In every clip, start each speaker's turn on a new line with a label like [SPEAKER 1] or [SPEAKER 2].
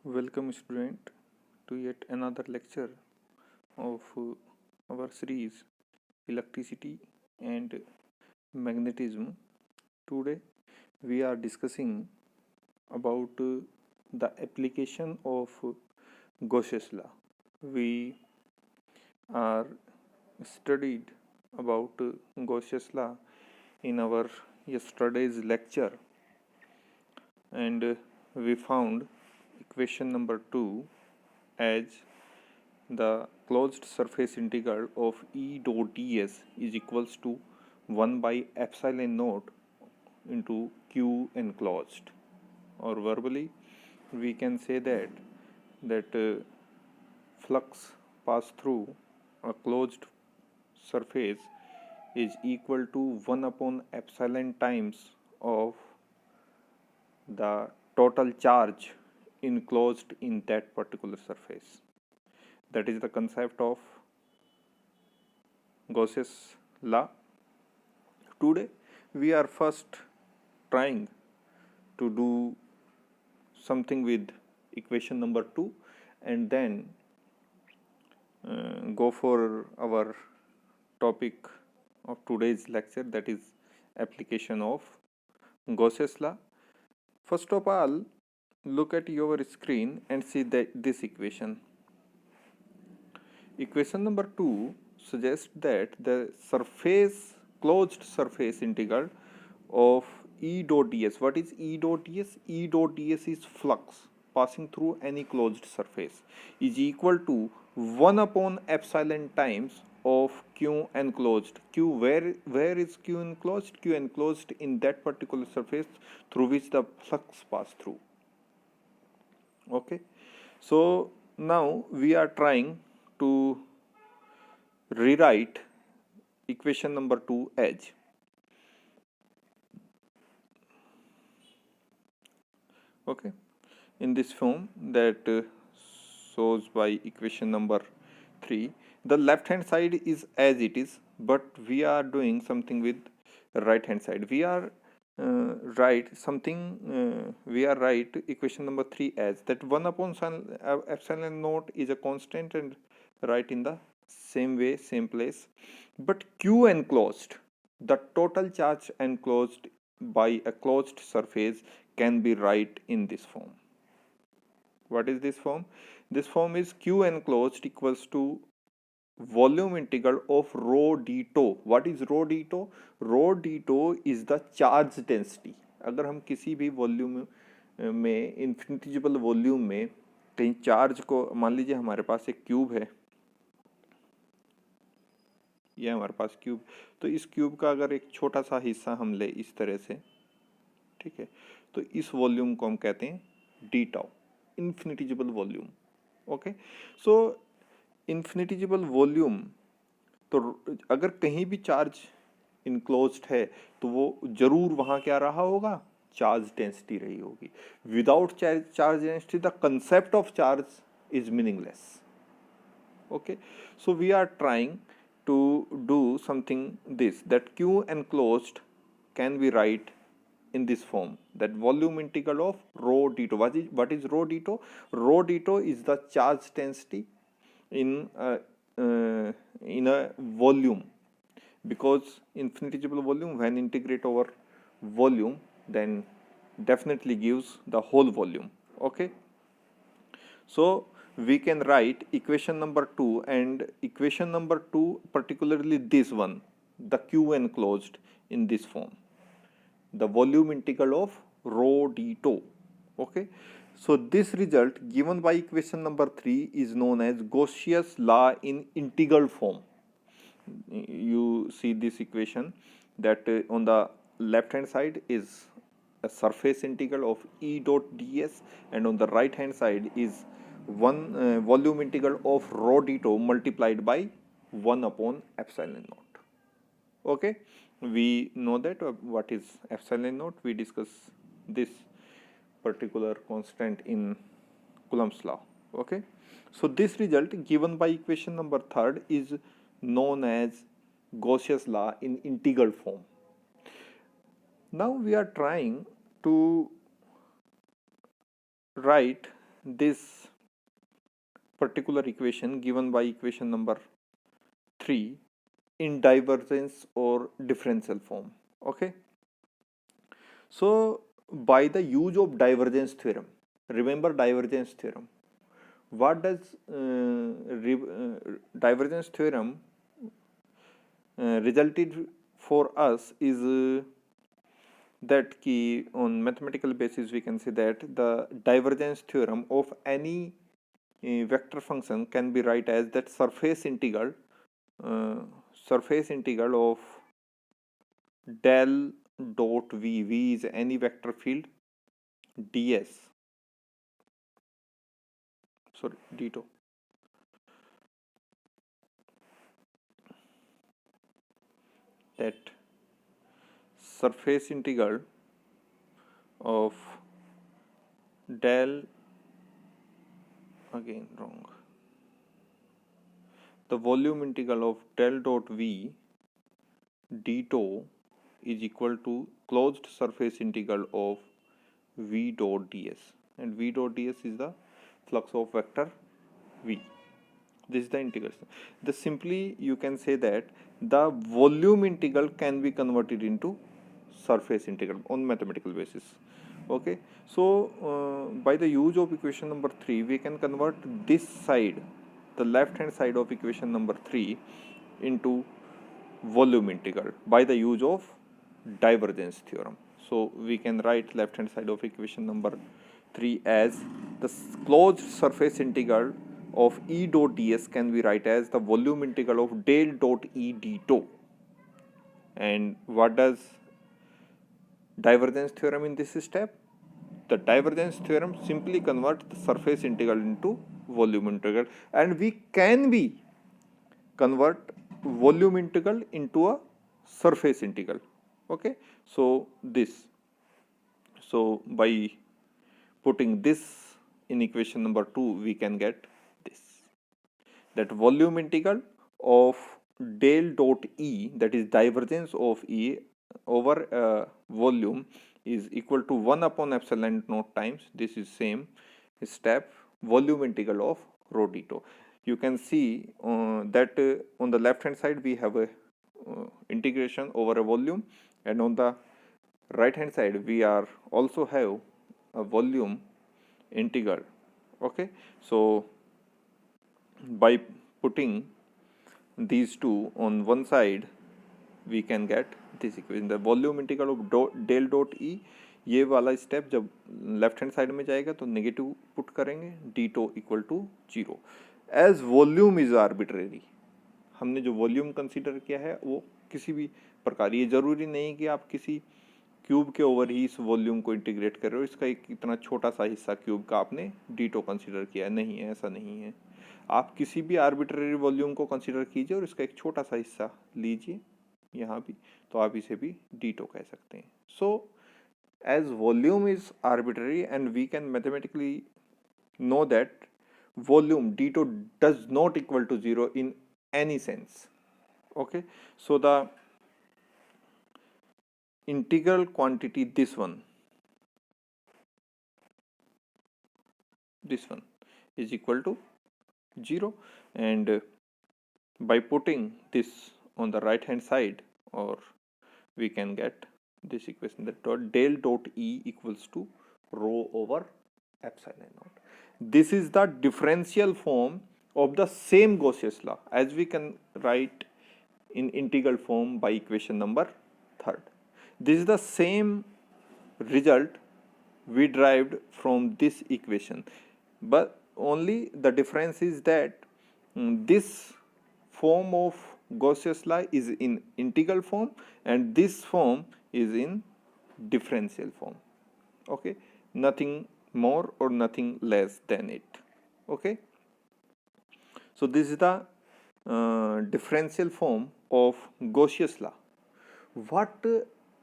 [SPEAKER 1] Welcome, student, to yet another lecture of our series Electricity and Magnetism. Today, we are discussing about the application of Gauss's law. We are studied about Gauss's law in our yesterday's lecture, and we found equation number 2 as the closed surface integral of E dot ds is equals to 1 by epsilon naught into Q enclosed, or verbally we can say that flux pass through a closed surface is equal to 1 upon epsilon times of the total charge enclosed in that particular surface. That is the concept of Gauss's law. Today we are first trying to do something with equation number 2 and then go for our topic of today's lecture, that is application of Gauss's law. First of all, look at your screen and see this equation. Equation number 2 suggests that the closed surface integral of E dot ds. What is E dot ds? E dot ds is flux passing through any closed surface is equal to 1 upon epsilon times of Q enclosed. Q, where is Q enclosed? Q enclosed in that particular surface through which the flux pass through. Okay, so now we are trying to rewrite equation number 2 as okay in this form that shows by equation number 3. The left hand side is as it is, but we are doing something with right hand side. We are write equation number 3 as that 1 upon epsilon naught is a constant and write in the same way, same place. But Q enclosed, the total charge enclosed by a closed surface, can be write in this form. What is this form? This form is Q enclosed equals to volume integral of rho d tau. What is rho d tau? Rho d tau is the charge density. अगर हम किसी भी volume में, इन्फिनिटिजिबल volume में कहीं charge को, मान लीजिए हमारे पास एक क्यूब है, ये हमारे पास क्यूब, तो इस क्यूब का अगर एक छोटा सा हिस्सा हम ले इस तरह से, ठीक है, तो इस वॉल्यूम को हम कहते हैं डी टाउ, इन्फिनिटिजिबल वॉल्यूम. ओके, सो इन्फिनिटिजिबल वॉल्यूम, तो अगर कहीं भी चार्ज इनक्लोज्ड है तो वो जरूर वहां क्या रहा होगा, चार्ज डेंसिटी रही होगी. Without charge density the concept of charge is meaningless. Okay, so we are trying to do something this, that Q enclosed can be write in this form, that volume integral of rho d tau. What is rho d tau? Rho d tau is the charge density in a volume, because infinitesimal volume when integrate over volume then definitely gives the whole volume. Okay, so we can write equation number 2, and equation number 2, particularly this one, the Q enclosed, in this form, the volume integral of rho d tau. Okay, so this result given by equation number 3 is known as Gaussian law in integral form. You see this equation that on the left hand side is a surface integral of E dot ds, and on the right hand side is one volume integral of rho d tau multiplied by 1 upon epsilon naught. Okay, we know that what is epsilon naught. We discuss this particular constant in Coulomb's law. Okay, so this result given by equation number 3 is known as Gaussian law in integral form. Now we are trying to write this particular equation given by equation number 3 in divergence or differential form. Okay, so by the use of divergence theorem, remember divergence theorem, what does divergence theorem resulted for us is that key on mathematical basis we can say that the divergence theorem of any vector function can be write as that surface integral of del dot v is any vector field ds, sorry d2, that surface integral of del, again wrong, the volume integral of del dot v d2 is equal to closed surface integral of v dot ds, and v dot ds is the flux of vector v. This is the integration. The simply you can say that the volume integral can be converted into surface integral on mathematical basis. Okay, so by the use of equation number 3 we can convert this side, the left hand side of equation number 3 into volume integral by the use of divergence theorem. So we can write left hand side of equation number 3 as the closed surface integral of E dot ds can be write as the volume integral of del dot E d2. And what does divergence theorem in this step? The divergence theorem simply converts the surface integral into volume integral, and we can be convert volume integral into a surface integral. Okay, so this, so by putting this in equation number 2 we can get this, that volume integral of del dot E, that is divergence of E over volume, is equal to 1 upon epsilon naught times, this is same step, volume integral of rho d2. You can see that on the left hand side we have a integration over a volume, and on the right hand side we are also have a volume integral. Okay, so by putting these two on one side we can get this equation, the volume integral of del dot E. ये वाला step जब left hand side में जाएगा तो negative put करेंगे, d2 equal to 0 as volume is arbitrary. हमने जो volume consider किया है वो किसी भी प्रकार, ये जरूरी नहीं कि आप किसी क्यूब के ओवर ही इस वॉल्यूम को इंटीग्रेट कर रहे हो, इसका एक इतना छोटा सा हिस्सा क्यूब का आपने d2 कंसीडर किया है, नहीं है, ऐसा नहीं है. आप किसी भी आर्बिट्रेरी वॉल्यूम को कंसीडर कीजिए और इसका एक छोटा सा हिस्सा लीजिए यहाँ भी, तो आप इसे भी d2 कह सकते हैं. सो as volume is arbitrary and we can mathematically know that volume d2 does not equal to 0 in any sense. Okay, so the integral quantity, this one is equal to 0, and by putting this on the right hand side, or we can get this equation, that del dot E equals to rho over epsilon naught. This is the differential form of the same Gauss's law as we can write in integral form by equation number 3. This is the same result we derived from this equation, but only the difference is that this form of Gauss's law is in integral form and this form is in differential form. Okay, nothing more or nothing less than it. Okay, so this is the differential form of Gauss's law. What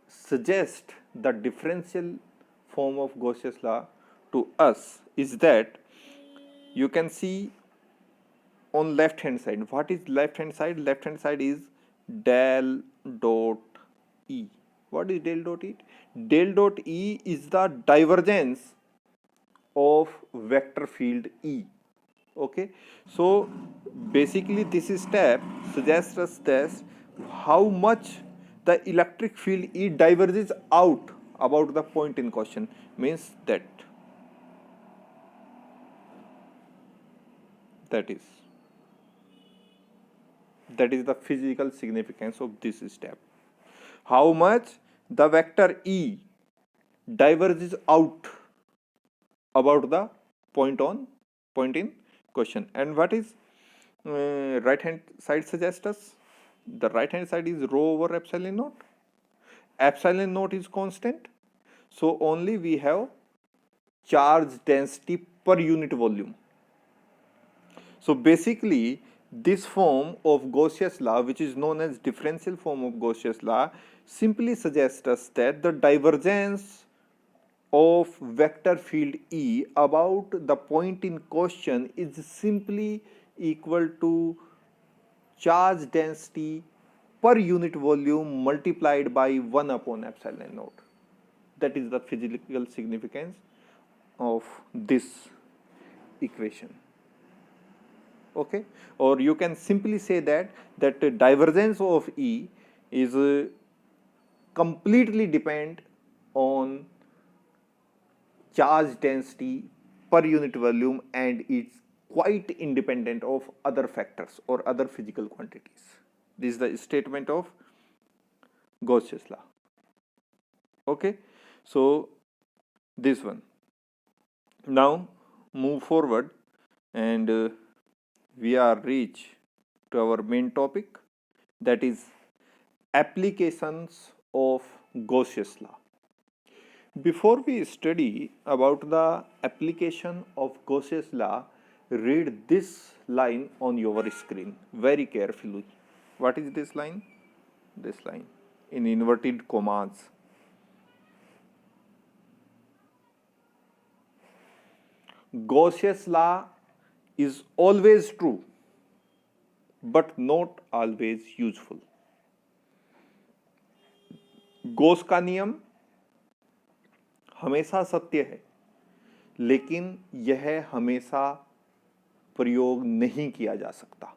[SPEAKER 1] suggests the differential form of Gauss's law to us is that you can see on left hand side. What is left hand side? Left hand side is del dot E. What is del dot E? Del dot E is the divergence of vector field E. Okay, so basically this step suggests us that how much the electric field E diverges out about the point in question, means that is the physical significance of this step. How much the vector E diverges out about the point in question. And what is right hand side suggest us? The right hand side is rho over epsilon naught. Epsilon naught is constant, so only we have charge density per unit volume. So basically this form of Gauss's law, which is known as differential form of Gauss's law, simply suggests us that the divergence of vector field E about the point in question is simply equal to charge density per unit volume multiplied by 1 upon epsilon naught. That is the physical significance of this equation. Okay, or you can simply say that the divergence of E is completely depend on charge density per unit volume, and it's quite independent of other factors or other physical quantities. This is the statement of Gauss's law. Okay, so this one. Now move forward, and we are reached to our main topic, that is applications of Gauss's law. Before we study about the application of Gauss's law, read this line on your screen very carefully. What is this line? This line in inverted commas. Gauss's law is always true, but not always useful. Gauss का नियम हमेशा सत्य है, लेकिन यह हमेशा प्रयोग नहीं किया जा सकता.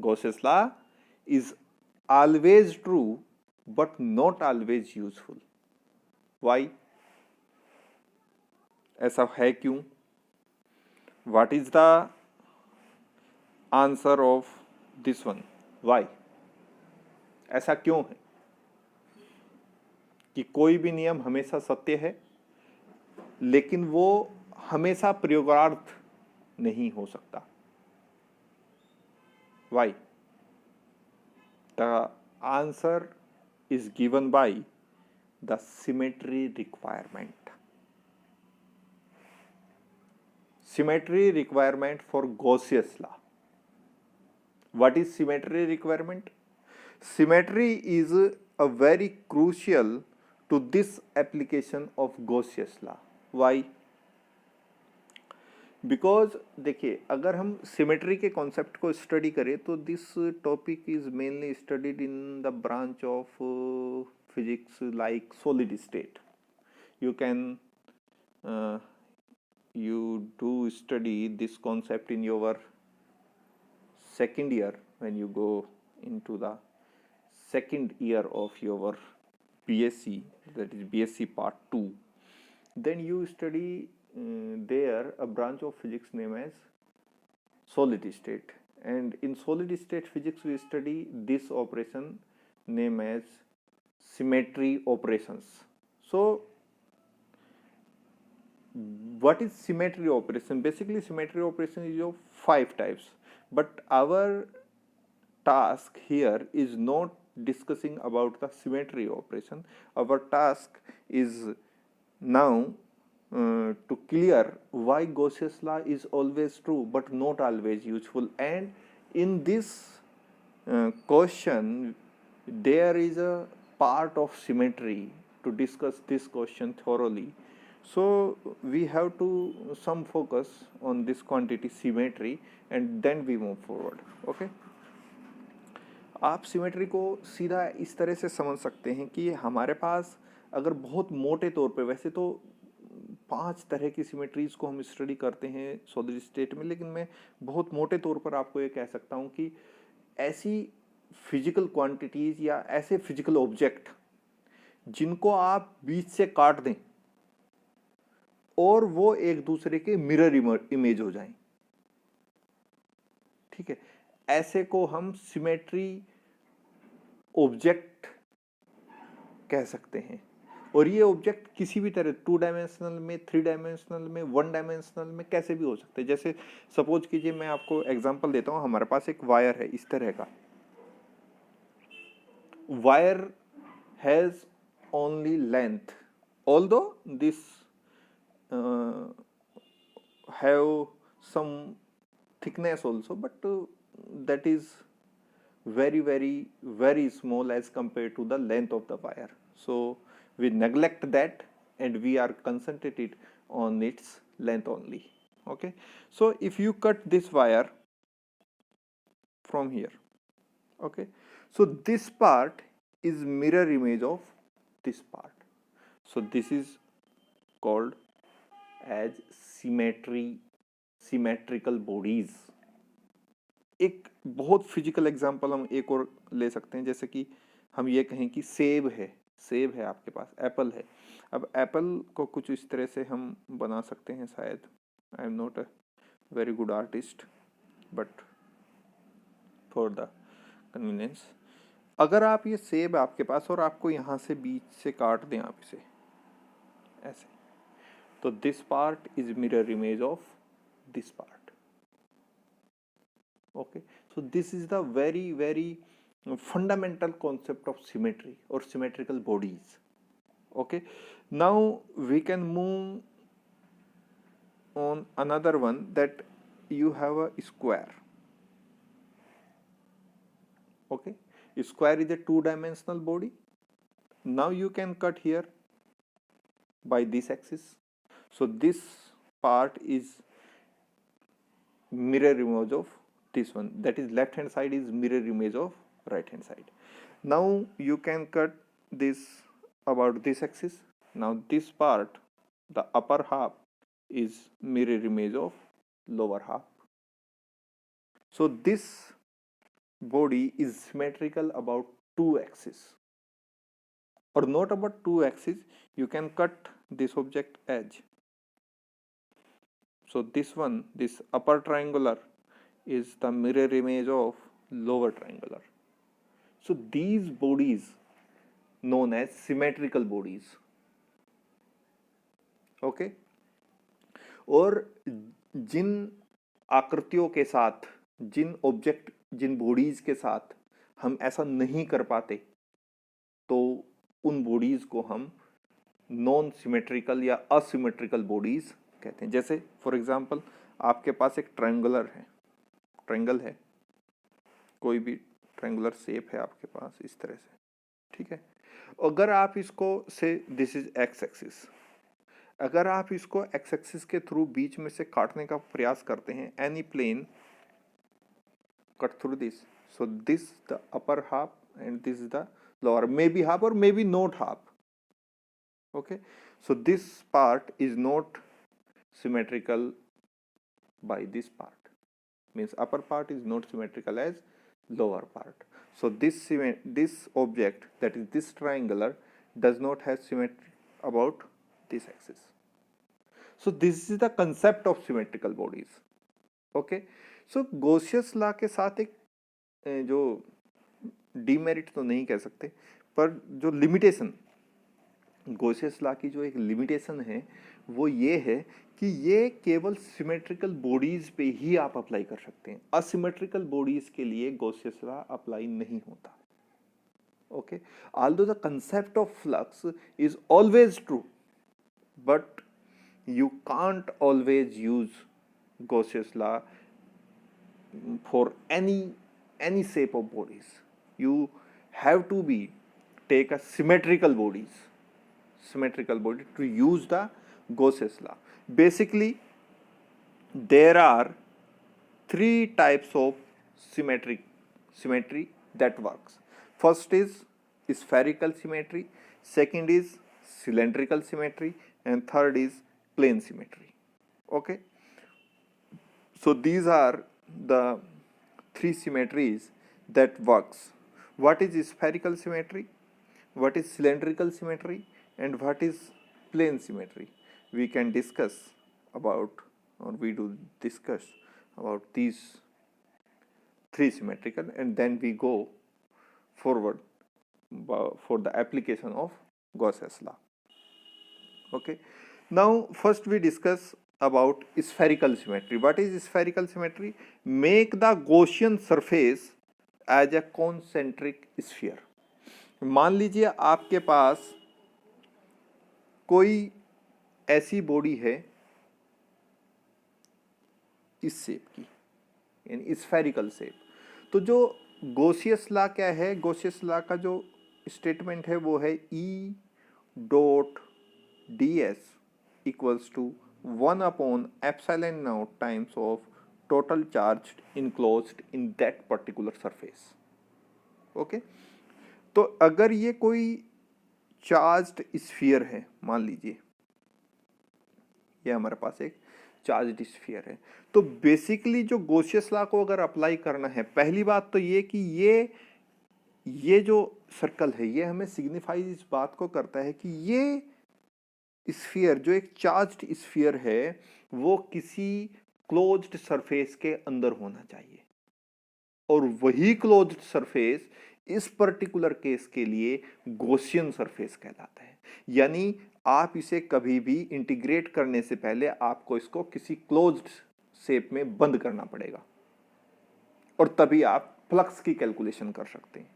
[SPEAKER 1] Gauss's law is always true, but not always useful. Why? ऐसा है क्यों? What is the answer of this one? Why? ऐसा क्यों है कि कोई भी नियम हमेशा सत्य है, लेकिन वो हमेशा प्रयोगार्थ नहीं हो सकता? Why? The answer is given by the symmetry requirement. Symmetry requirement for Gauss's law. What is symmetry requirement? Symmetry is a very crucial to this application of Gauss's law. Why? Because देखिए, अगर हम symmetry के concept को study करें तो this topic is mainly studied in the branch of physics like solid state. You can you do study this concept in your second year when you go into the second year of your BSc, that is BSc part 2. Then you study there a branch of physics named as solid state, and in solid state physics we study this operation named as symmetry operations. So what is symmetry operation? Basically symmetry operation is of 5 types, but our task here is not discussing about the symmetry operation. Our task is now to clear why Gauss's law is always true but not always useful, and in this question there is a part of symmetry. To discuss this question thoroughly, so we have to some focus on this quantity symmetry and then we move forward. Okay, आप symmetry को सीधा इस तरह से समझ सकते हैं कि हमारे पास अगर बहुत मोटे तौर पे, वैसे तो 5 तरह की सिमेट्रीज को हम स्टडी करते हैं सॉलिड स्टेट में, लेकिन मैं बहुत मोटे तौर पर आपको ये कह सकता हूँ कि ऐसी फिजिकल क्वांटिटीज या ऐसे फिजिकल ऑब्जेक्ट जिनको आप बीच से काट दें और वो एक दूसरे के मिरर इमेज हो जाएं, ठीक है, ऐसे को हम सिमेट्री ऑब्जेक्ट कह सकते हैं। और ये ऑब्जेक्ट किसी भी तरह 2 डायमेंशनल में, 3 डायमेंशनल में, 1 डायमेंशनल में कैसे भी हो सकते हैं। जैसे सपोज कीजिए, मैं आपको एग्जांपल देता हूं, हमारे पास एक वायर है इस तरह का। Wire has only length, although this have some thickness also, but that is very small as compared to the length of the wire. So we neglect that and we are concentrated on its length only. Okay, so if you cut this wire from here, okay, so this part is mirror image of this part, so this is called as symmetrical bodies. एक बहुत physical example हम एक और ले सकते हैं, जैसे कि हम ये कहें कि सेब है आपके पास, एप्पल है। अब एप्पल को कुछ इस तरह से हम बना सकते हैं, शायद I am not a very good artist but for the convenience, अगर आप ये सेब है आपके पास और आपको यहाँ से बीच से काट दें आप इसे ऐसे, तो this part is mirror image of this part. Okay, so this is the very fundamental concept of symmetry or symmetrical bodies. Okay, now we can move on another one, that you have a square. Okay, a square is a 2-dimensional body. Now you can cut here by this axis, so this part is mirror image of this one, that is left hand side is mirror image of right hand side. Now you can cut this about this axis. Now this part, the upper half is mirror image of lower half. So this body is symmetrical about 2 axes, or not about 2 axes. You can cut this object edge. So this one, this upper triangular is the mirror image of lower triangular. So these bodies known as symmetrical bodies. Okay, और जिन आकृतियों के साथ, जिन object, जिन bodies के साथ हम ऐसा नहीं कर पाते, तो उन बॉडीज को हम नॉन सिमेट्रिकल या असिमेट्रिकल बॉडीज कहते हैं। जैसे फॉर एग्जांपल, आपके पास एक ट्रायंगल है, कोई भी ट्रायंगुलर शेप है आपके पास इस तरह से, ठीक है। अगर आप इसको से दिस इज एक्स एक्सिस, अगर आप इसको एक्स एक्सिस के थ्रू बीच में से काटने का प्रयास करते हैं, any plane cut through this, so this the upper half and this is the lower, may be half और may be not half. Okay, so this part is not symmetrical by this part, means upper part is not symmetrical as lower part. So this object, that is this triangular, does not have symmetry about this axis. So this is the concept of symmetrical bodies. Okay, so Gaussian law के साथ एक जो demerit तो नहीं कह सकते, पर जो लिमिटेशन, गॉसियस लॉ की जो एक लिमिटेशन है वो ये है कि ये केवल सिमेट्रिकल बॉडीज पे ही आप अप्लाई कर सकते हैं, असिमेट्रिकल बॉडीज के लिए गॉसियस लॉ अप्लाई नहीं होता। Okay, although the concept of flux is always true, but you can't always use Gaussian law for any shape of bodies. You have to take a symmetrical body to use the Gaussian law. Basically, there are 3 types of symmetry that works. First is spherical symmetry, second is cylindrical symmetry, and third is plane symmetry. Okay, so these are the three symmetries that works. What is spherical symmetry, what is cylindrical symmetry, and what is plane symmetry? We can discuss about, or we do discuss about these three symmetrical, and then we go forward for the application of Gauss's law. Okay, now first we discuss about spherical symmetry. What is spherical symmetry? Make the Gaussian surface as a concentric sphere. मान लीजिए आपके पास कोई ऐसी body है इस shape की, यानी spherical shape, तो जो गॉसियस लॉ क्या है? गॉसियस लॉ का जो स्टेटमेंट है वो है E dot D S equals to 1/ε0 times of total charge enclosed in that particular surface. Okay, तो अगर ये कोई चार्ज्ड स्फीयर है, मान लीजिए ये हमारे पास एक चार्ज्ड स्फीयर है, तो बेसिकली जो गॉसियस लॉ को अगर अप्लाई करना है, पहली बात तो ये कि ये जो सर्कल है ये हमें सिग्निफाई इस बात को करता है कि ये स्फीयर जो एक चार्ज्ड स्फीयर है वो किसी क्लोज्ड सरफेस के अंदर होना चाहिए, और वही क्लोज्ड सरफेस इस पर्टिकुलर केस के लिए गॉसियन सरफेस कहलाता है. यानी आप इसे कभी भी इंटीग्रेट करने से पहले आपको इसको किसी क्लोज्ड शेप में बंद करना पड़ेगा, और तभी आप फ्लक्स की कैलकुलेशन कर सकते हैं.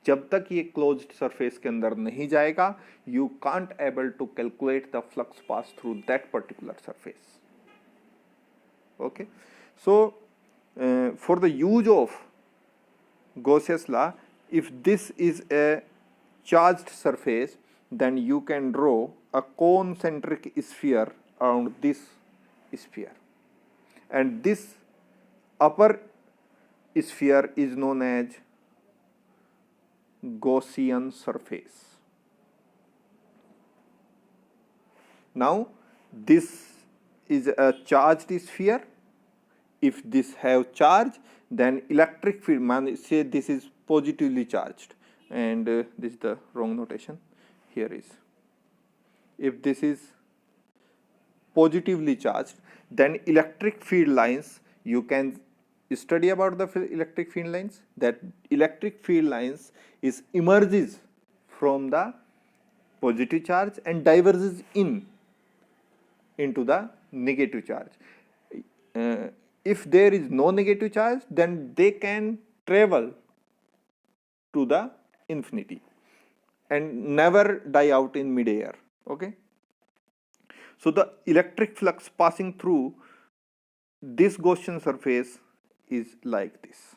[SPEAKER 1] जब तक ये क्लोज्ड सरफेस के अंदर नहीं जाएगा, you can't able to calculate the flux pass through that particular surface. Okay, so for the use of Gauss's law, if this is a charged surface, then you can draw a concentric sphere around this sphere, and this upper sphere is known as Gaussian surface. Now this is a charged sphere. If this have charge, then electric field, say this is positively charged, and this is the wrong notation. Here is, if this is positively charged, then electric field lines, you can study about the electric field lines, that electric field lines is emerges from the positive charge and diverges into the negative charge. If there is no negative charge, then they can travel to the infinity and never die out in mid-air. Okay, so the electric flux passing through this Gaussian surface is like this.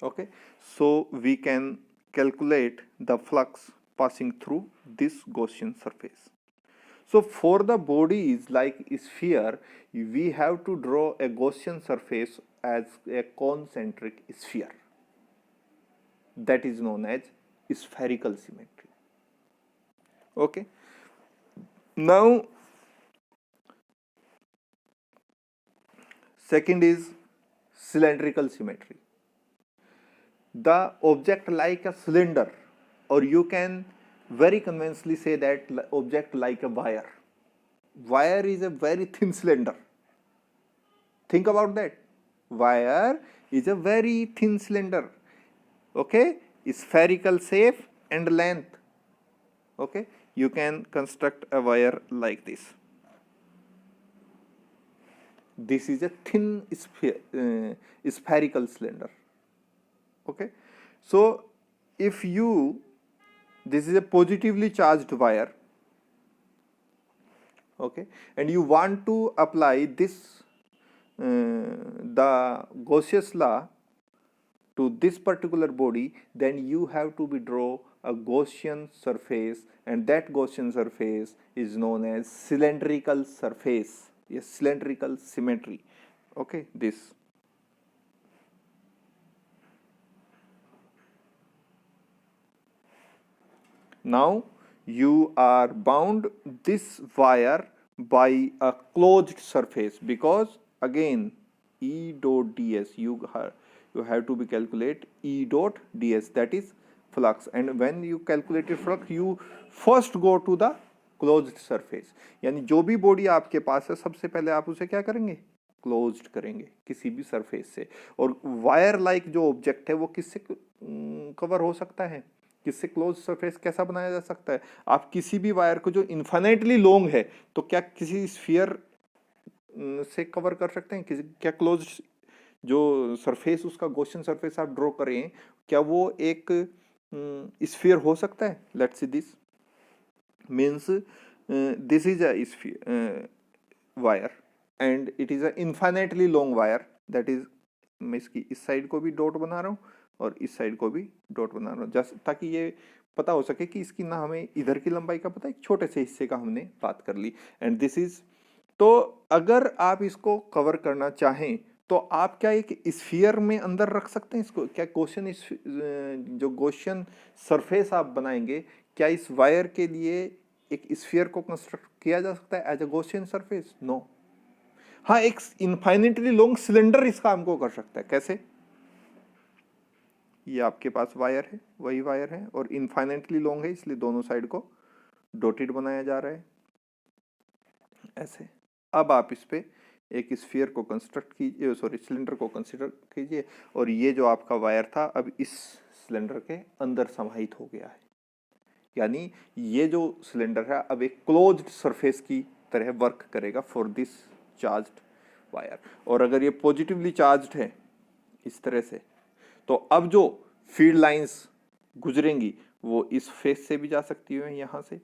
[SPEAKER 1] Okay, so we can calculate the flux passing through this Gaussian surface. So for the bodies like sphere, we have to draw a Gaussian surface as a concentric sphere. That is known as spherical symmetry. Okay, now second is cylindrical symmetry. The object like a cylinder, or you can very conventionally say that object like a wire. Wire is a very thin cylinder. Think about that. Wire is a very thin cylinder. Okay, spherical shape and length. Okay, you can construct a wire like this. This is a thin spherical cylinder. Okay, so if this is a positively charged wire, okay, and you want to apply this the Gauss's law to this particular body, then you have to draw a Gaussian surface, and that Gaussian surface is known as cylindrical surface. Yes, cylindrical symmetry. Okay, this. Now you are bound this wire by a closed surface, because again E dot ds, you have to be calculate E dot ds, that is flux, and when you calculate flux you first go to the closed surface, यानी जो भी body आपके पास है सबसे पहले आप उसे क्या करेंगे, क्लोज्ड करेंगे किसी भी सरफेस से। और वायर लाइक जो ऑब्जेक्ट है वो किससे कवर हो सकता है, किससे क्लोज सरफेस कैसा बनाया जा सकता है। आप किसी भी वायर को जो इन्फाइनाइटली लॉन्ग है तो क्या किसी स्फीयर से कवर कर सकते हैं, किसी क्या क्लोज जो सरफेस उसका गॉसियन सरफेस आप ड्रॉ करें क्या वो एक स्फीयर हो सकता है। Let's see this means this is a wire and it is a infinitely long wire, that is मैं इसकी इस साइड को भी डॉट बना रहा हूँ और इस साइड को भी डॉट बना रहा हूँ, जस्ट ताकि ये पता हो सके कि इसकी ना हमें इधर की लंबाई का पता है, एक छोटे से हिस्से का हमने बात कर ली। एंड दिस इज, तो अगर आप इसको कवर करना चाहें तो आप क्या एक स्फीयर में अंदर रख सकते हैं इसको, क्या गॉसियन जो गॉसियन सरफेस आप बनाएंगे क्या इस वायर के लिए एक स्फीयर को कंस्ट्रक्ट किया जा सकता है as a Gaussian surface? No. हाँ, एक इनफाइनेटली लॉन्ग सिलेंडर इस काम को कर सकता है। कैसे? ये आपके पास वायर है, वही वायर है और इनफाइनेटली लॉन्ग है, इसलिए दोनों साइड को डॉटेड बनाया जा रहा है ऐसे। अब आप इस पे एक स्फीयर को कंस्ट्रक्ट कीजिए, सॉरी सिलेंडर को कंसिडर कीजिए, और ये जो आपका वायर था अब इस सिलेंडर के अंदर समाहित हो गया है, यानी ये जो सिलेंडर है अब एक क्लोज्ड सरफेस की तरह वर्क करेगा फॉर दिस चार्ज्ड वायर। और अगर ये पॉजिटिवली चार्ज्ड है इस तरह से, तो अब जो फील्ड लाइंस गुजरेंगी वो इस फेस से भी जा सकती है, यहाँ से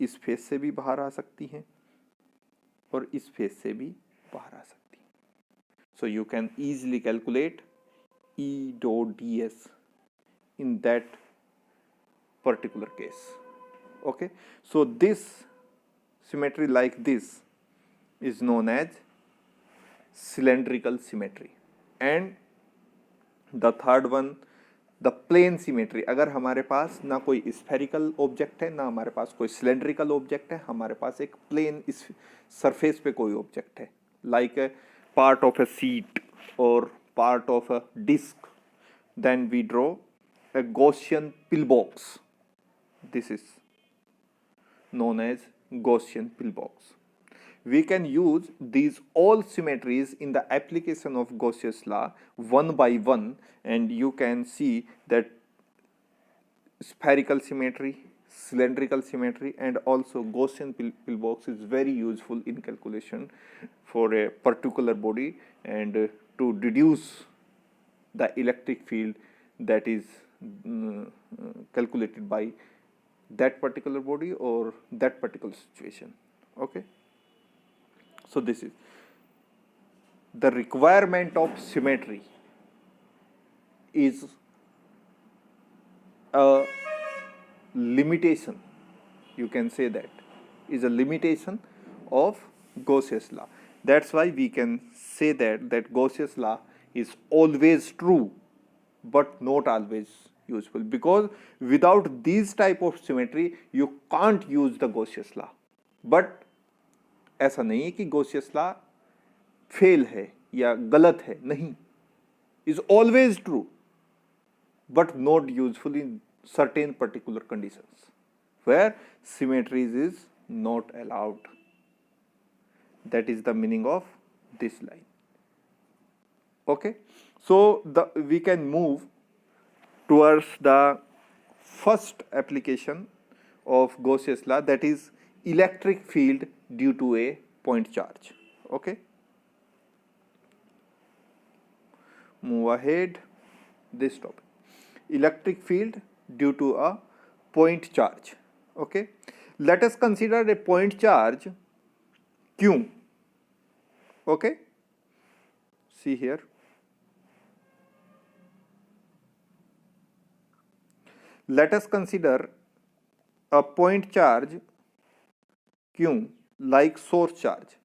[SPEAKER 1] इस फेस से भी बाहर आ सकती हैं और इस फेस से भी बाहर आ सकती है। So you can easily calculate E dot ds in that particular case. Okay, so this symmetry like this is known as cylindrical symmetry. And the third one, the plane symmetry. अगर हमारे पास ना कोई spherical object है ना हमारे पास कोई cylindrical object है, हमारे पास एक प्लेन इस सरफेस पे कोई ऑब्जेक्ट है, like a part of a seat or part of a disc, then we draw a Gaussian pillbox. This is known as Gaussian pillbox. We can use these all symmetries in the application of Gauss's law one by one, and you can see that spherical symmetry, cylindrical symmetry, and also Gaussian pillbox is very useful in calculation for a particular body and to deduce the electric field that is calculated by that particular body or that particular situation. Okay, so this is the requirement of symmetry is a limitation, you can say that is a limitation of Gauss's law. That's why we can say that Gauss's law is always true but not always useful, because without these type of symmetry you can't use the Gauss's law. But ऐसा नहीं है कि Gauss's law fail है या गलत है, नहीं, is always true but not useful in certain particular conditions where symmetries is not allowed. That is the meaning of this line. Okay, so we can move towards the first application of Gauss's law, that is electric field due to a point charge. Okay, move ahead this topic, electric field due to a point charge. Okay, let us consider a point charge Q. Okay, see here, let us consider a point charge Q like source charge,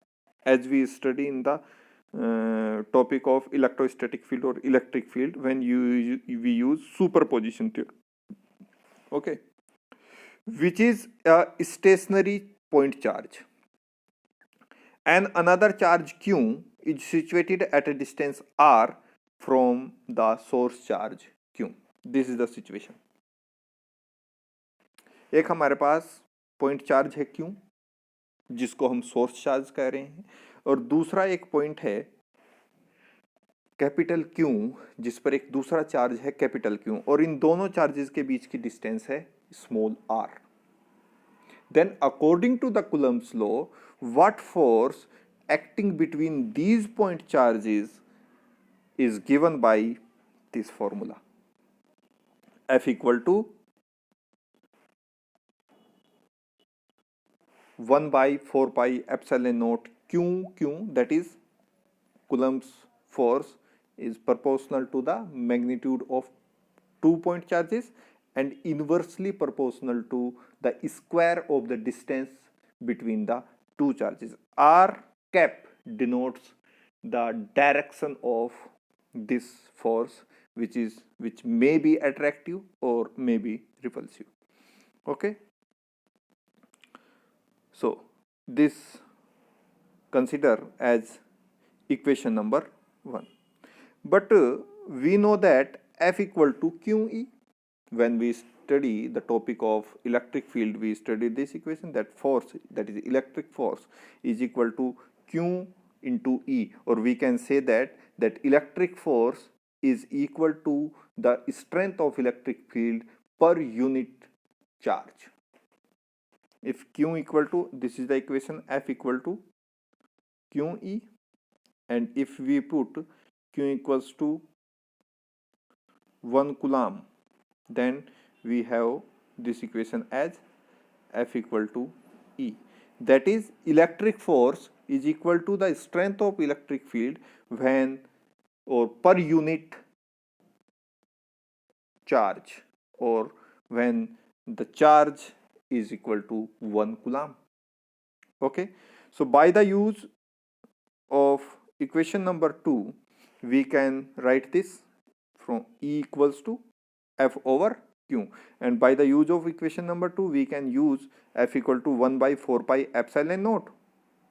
[SPEAKER 1] as we study in the topic of electrostatic field or electric field when we use superposition theory. Okay, which is a stationary point charge, and another charge Q is situated at a distance r from the source charge Q. This is the situation. एक हमारे पास point charge है Q जिसको हम source charge कह रहे हैं, और दूसरा एक पॉइंट है कैपिटल Q जिस पर एक दूसरा चार्ज है कैपिटल Q, और इन दोनों चार्जेस के बीच की डिस्टेंस है small r. Then according to the Coulomb's law, what force acting between these point charges is given by this formula? F equal to 1 by 4 pi epsilon naught Q, that is Coulomb's force is proportional to the magnitude of 2 point charges and inversely proportional to the square of the distance between the two charges. R cap denotes the direction of this force, which may be attractive or may be repulsive. Okay, so this consider as equation number 1. But we know that F equal to QE. When we study the topic of electric field, we study this equation, that force, that is electric force, is equal to Q into E, or we can say that electric force is equal to the strength of electric field per unit charge. If Q equal to, this is the equation, F equal to QE, and if we put Q equals to 1 Coulomb, then we have this equation as F equal to E. That is, electric force is equal to the strength of electric field when, or per unit charge, or when the charge is equal to 1 Coulomb. Okay, so by the use of equation number 2, we can write this from E equals to F over Q, and by the use of equation number 2, we can use F equal to 1 by 4 pi epsilon naught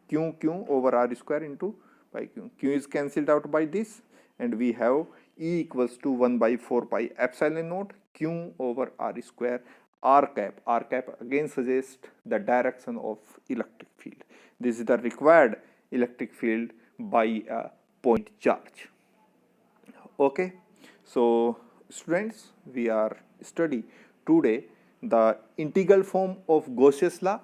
[SPEAKER 1] Q over R square into pi Q. Q is cancelled out by this, and we have E equals to 1 by 4 pi epsilon naught Q over R square. R cap again suggests the direction of electric field. This is the required electric field by a point charge. Okay, so students, we are study today the integral form of Gauss's law,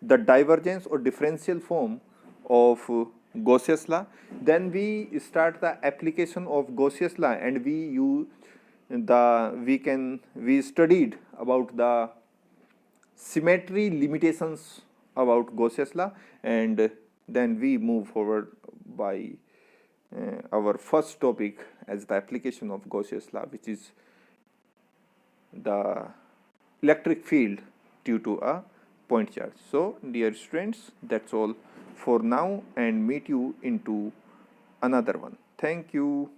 [SPEAKER 1] the divergence or differential form of Gauss's law. Then we start the application of Gauss's law, and we studied about the symmetry limitations about Gauss's law, and then we move forward by our first topic as the application of Gauss's law, which is the electric field due to a point charge. So dear students, that's all for now, and meet you into another one. Thank you.